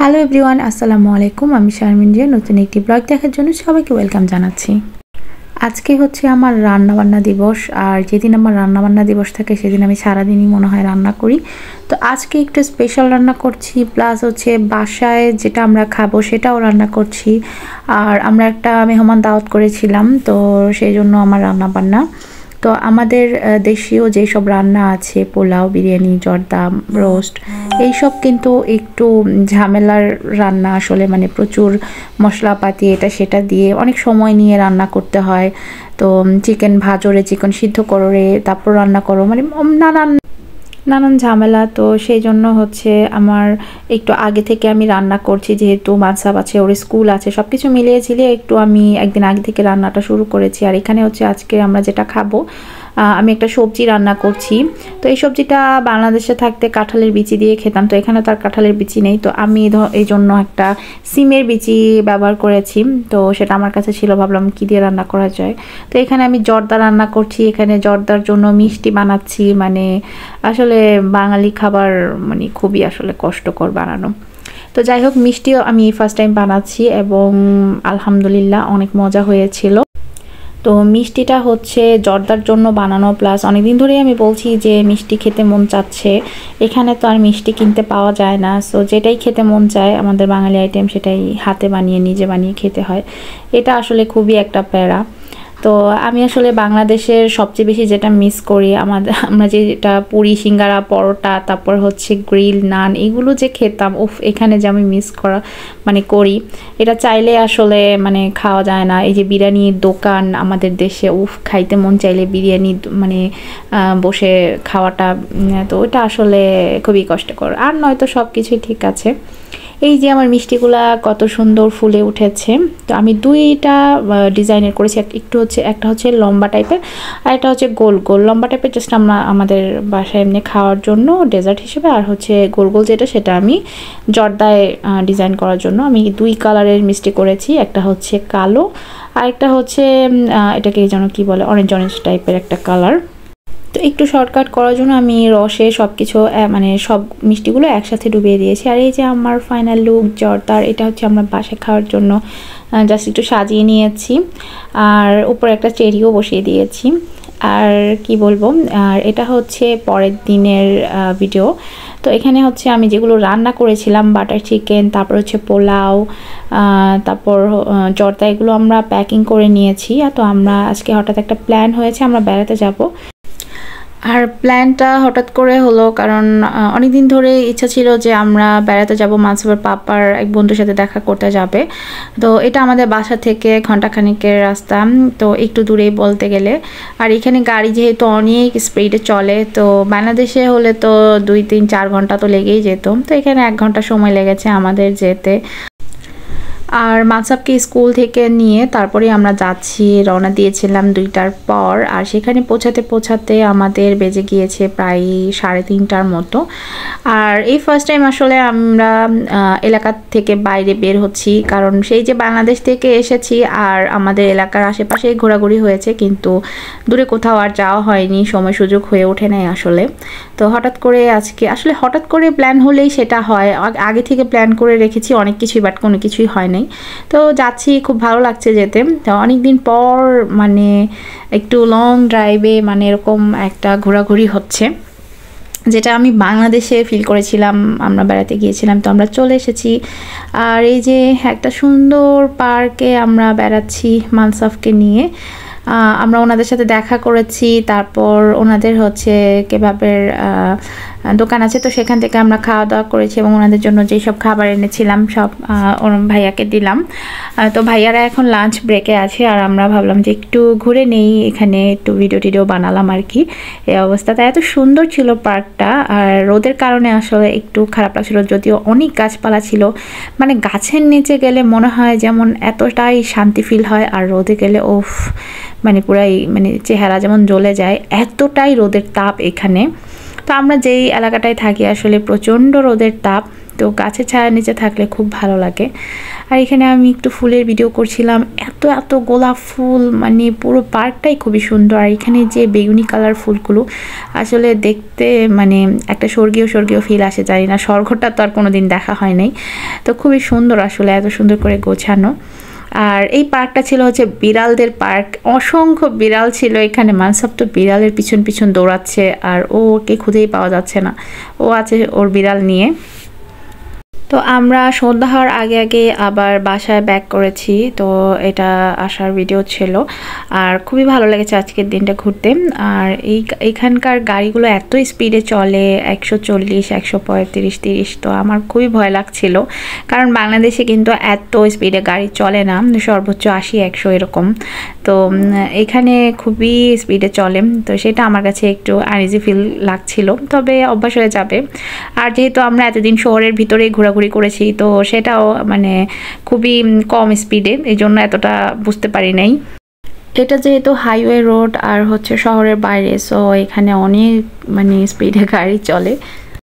Hello everyone, আসসালামু আলাইকুম। আমি শারমিন জিয়া নতুন একটি ব্লগ দেখার জন্য সবাইকে ওয়েলকাম জানাচ্ছি। আজকে হচ্ছে আমার রান্নাবান্না দিবস, আর যেদিন আমার রান্নাবান্না দিবস থাকে সেদিন আমি সারাদিনই মনে হয় রান্না করি। তো আজকে একটু স্পেশাল রান্না করছি, প্লাস হচ্ছে বাসায় যেটা আমরা খাবো সেটাও রান্না করছি। আর আমরা একটা মেহমান দাওয়াত করেছিলাম, তো সেই জন্য আমার রান্নাবান্না। তো আমাদের দেশীয় যেসব রান্না আছে, পোলাও, বিরিয়ানি, জর্দা, রোস্ট, এইসব কিন্তু একটু ঝামেলার রান্না আসলে, মানে প্রচুর মশলাপাতি এটা সেটা দিয়ে অনেক সময় নিয়ে রান্না করতে হয়। তো চিকেন ভাজরে, চিকেন সিদ্ধ করে তারপর রান্না করো, মানে নানান নানান ঝামেলা। তো সেই জন্য হচ্ছে আমার একটু আগে থেকে আমি রান্না করছি, যেহেতু মানসাব আছে, ওর স্কুল আছে, সব কিছু মিলিয়ে ঝিলিয়ে একটু আমি একদিন আগে থেকে রান্নাটা শুরু করেছি। আর এখানে হচ্ছে আজকে আমরা যেটা খাবো, আমি একটা সবজি রান্না করছি। তো এই সবজিটা বাংলাদেশে থাকতে কাঁঠালের বিচি দিয়ে খেতাম, তো এখানে তো আর কাঁঠালের বিচি নেই, তো আমি এই জন্য একটা সিমের বিচি ব্যবহার করেছি। তো সেটা আমার কাছে ছিল, ভাবলাম কি দিয়ে রান্না করা যায়। তো এখানে আমি জর্দা রান্না করছি, এখানে জর্দার জন্য মিষ্টি বানাচ্ছি। মানে আসলে বাঙালি খাবার মানে খুবই আসলে কষ্টকর বানানো। তো যাই হোক, মিষ্টিও আমি ফার্স্ট টাইম বানাচ্ছি এবং আলহামদুলিল্লাহ অনেক মজা হয়েছিল। তো মিষ্টিটা হচ্ছে জর্দার জন্য বানানো, প্লাস অনেকদিন ধরেই আমি বলছি যে মিষ্টি খেতে মন চাচ্ছে। এখানে তো আর মিষ্টি কিনতে পাওয়া যায় না, সো যেটাই খেতে মন চায় আমাদের বাঙালি আইটেম সেটাই হাতে বানিয়ে নিজে বানিয়ে খেতে হয়। এটা আসলে খুবই একটা প্যারা। তো আমি আসলে বাংলাদেশের সবচেয়ে বেশি যেটা মিস করি, আমরা যেটা পুরি, সিঙ্গারা, পরোটা, তারপর হচ্ছে গ্রিল, নান, এগুলো যে খেতাম, উফ, এখানে যে আমি মিস করি, এটা চাইলে আসলে মানে খাওয়া যায় না। এই যে বিরিয়ানির দোকান আমাদের দেশে, উফ, খাইতে মন চাইলে বিরিয়ানি মানে বসে খাওয়াটা, তো এটা আসলে খুবই কষ্টকর। আর নয়তো সব কিছুই ঠিক আছে। এই যে আমার মিষ্টিগুলা কত সুন্দর ফুলে উঠেছে। তো আমি দুইটা ডিজাইনের করেছি, একটা হচ্ছে লম্বা টাইপের, আর একটা হচ্ছে গোল গোল। লম্বা টাইপের জাস্ট আমরা আমাদের বাসায় এমনি খাওয়ার জন্য ডেজার্ট হিসেবে, আর হচ্ছে গোল গোল যেটা সেটা আমি জর্দায় ডিজাইন করার জন্য আমি দুই কালারের মিষ্টি করেছি। একটা হচ্ছে কালো, আর একটা হচ্ছে এটাকে যেন কি বলে, অরেঞ্জ অরেঞ্জ টাইপের একটা কালার। তো একটু শর্টকাট করার জন্য আমি রসে সব কিছু মানে সব মিষ্টিগুলো একসাথে ডুবিয়ে দিয়েছি। আর এই যে আমার ফাইনাল লুক জর্দার, এটা হচ্ছে আমরা বাসায় খাওয়ার জন্য জাস্ট একটু সাজিয়ে নিয়েছি, আর উপরে একটা চেরিও বসিয়ে দিয়েছি। আর কি বলবো, আর এটা হচ্ছে পরের দিনের ভিডিও। তো এখানে হচ্ছে আমি যেগুলো রান্না করেছিলাম, বাটার চিকেন, তারপর হচ্ছে পোলাও, তারপর জর্দা, এগুলো আমরা প্যাকিং করে নিয়েছি। তো আমরা আজকে হঠাৎ একটা প্ল্যান হয়েছে, আমরা বেড়াতে যাব। আর প্ল্যানটা হঠাৎ করে হলো কারণ অনেক দিন ধরে ইচ্ছা ছিল যে আমরা বেড়াতে যাব, মানসুরের পাপার এক বন্ধুর সাথে দেখা করতে যাবে। তো এটা আমাদের বাসা থেকে ঘন্টাখানিকের রাস্তা, তো একটু দূরেই বলতে গেলে। আর এখানে গাড়ি যেহেতু অনেক স্পিডে চলে, তো বাংলাদেশে হলে তো 2-3-4 ঘন্টা তো লেগেই যেত, তো এখানে 1 ঘন্টা সময় লেগেছে আমাদের যেতে। আর মানসাবকে স্কুল থেকে নিয়ে তারপরে আমরা যাচ্ছি, রওনা দিয়েছিলাম 2টার পর। আর সেখানে পৌঁছাতে আমাদের বেজে গিয়েছে প্রায় 3:30টার মতো। আর এই ফার্স্ট টাইম আসলে আমরা এলাকা থেকে বাইরে বের হচ্ছি, কারণ সেই যে বাংলাদেশ থেকে এসেছি আর আমাদের এলাকার আশেপাশেই ঘোরাঘুরি হয়েছে, কিন্তু দূরে কোথাও আর যাওয়া হয়নি, সময় সুযোগ হয়ে ওঠে নাই আসলে। তো হঠাৎ করে আজকে আসলে হঠাৎ করে প্ল্যান হলেই সেটা হয়, আগে থেকে প্ল্যান করে রেখেছি অনেক কিছুই, বাট কোনো কিছুই হয় নাই। তো যাচ্ছি, খুব ভালো লাগছে যেতে। তো অনেকদিন পর মানে একটু লং ড্রাইভে মানে এরকম একটা ঘোরাঘুরি হচ্ছে, যেটা আমি বাংলাদেশে ফিল করেছিলাম। আমরা বেড়াতে গিয়েছিলাম, তো আমরা চলে এসেছি। আর এই যে একটা সুন্দর পার্কে আমরা বেড়াচ্ছি মানসাফকে নিয়ে। আমরা ওনাদের সাথে দেখা করেছি, তারপর ওনাদের হচ্ছে কেবাবের দোকান আছে, তো সেখান থেকে আমরা খাওয়া দাওয়া করেছি এবং ওনাদের জন্য যেসব খাবার এনেছিলাম সব ভাইয়াকে দিলাম। তো ভাইয়ারা এখন লাঞ্চ ব্রেকে আছে, আর আমরা ভাবলাম যে একটু ঘুরে নেই, এখানে একটু ভিডিও বানালাম আর কি। এই অবস্থাটা এত সুন্দর ছিল পার্কটা, আর রোদের কারণে আসলে একটু খারাপ লাগছিল, যদিও অনেক গাছপালা ছিল। মানে গাছের নিচে গেলে মনে হয় যেমন এতটাই শান্তি ফিল হয়, আর রোদে গেলে ওফ, মানে পুরাই মানে চেহারা যেমন জ্বলে যায়, এতটাই রোদের তাপ এখানে। তো আমরা যেই এলাকাটায় থাকি আসলে প্রচণ্ড রোদের তাপ। তো গাছের ছায়ার নিচে থাকলে খুব ভালো লাগে। আর এখানে আমি একটু ফুলের ভিডিও করছিলাম, এত এত গোলাপ ফুল, মানে পুরো পার্কটাই খুবই সুন্দর। আর এখানে যে বেগুনি কালার ফুলগুলো আসলে দেখতে মানে একটা স্বর্গীয় স্বর্গীয় ফিল আসে, জানি না স্বর্গটা তো আর কোনোদিন দেখা হয় নাই। তো খুবই সুন্দর আসলে, এত সুন্দর করে গোছানো। আর এই পার্কটা ছিল হচ্ছে বিড়ালদের পার্ক, অসংখ্য বিড়াল ছিল এখানে। মানসাব তো বিড়ালের পিছন পিছন দৌড়াচ্ছে, আর ওকে খুঁজেই পাওয়া যাচ্ছে না, ও আছে ওর বিড়াল নিয়ে। তো আমরা সন্ধ্যা হওয়ার আগে আগে আবার বাসায় ব্যাক করেছি, তো এটা আসার ভিডিও ছিল। আর খুবই ভালো লেগেছে আজকের দিনটা ঘুরতে। আর এইখানকার গাড়িগুলো এত স্পিডে চলে, 140, 135, 30, তো আমার খুবই ভয় লাগছিল, কারণ বাংলাদেশে কিন্তু এত স্পিডে গাড়ি চলে না, সর্বোচ্চ 80, 100 এরকম। তো এখানে খুবই স্পিডে চলে, তো সেটা আমার কাছে একটু আনইজি ফিল লাগছিল, তবে অভ্যাস হয়ে যাবে। আর যেহেতু আমরা এতদিন শহরের ভিতরেই ঘোরাঘুরি করেছি, তো সেটাও মানে খুবই কম স্পিডে, এই জন্য এতটা বুঝতে পারি নাই। এটা যেহেতু হাইওয়ে রোড আর হচ্ছে শহরের বাইরে, সো এখানে অনেক মানে স্পিডে গাড়ি চলে।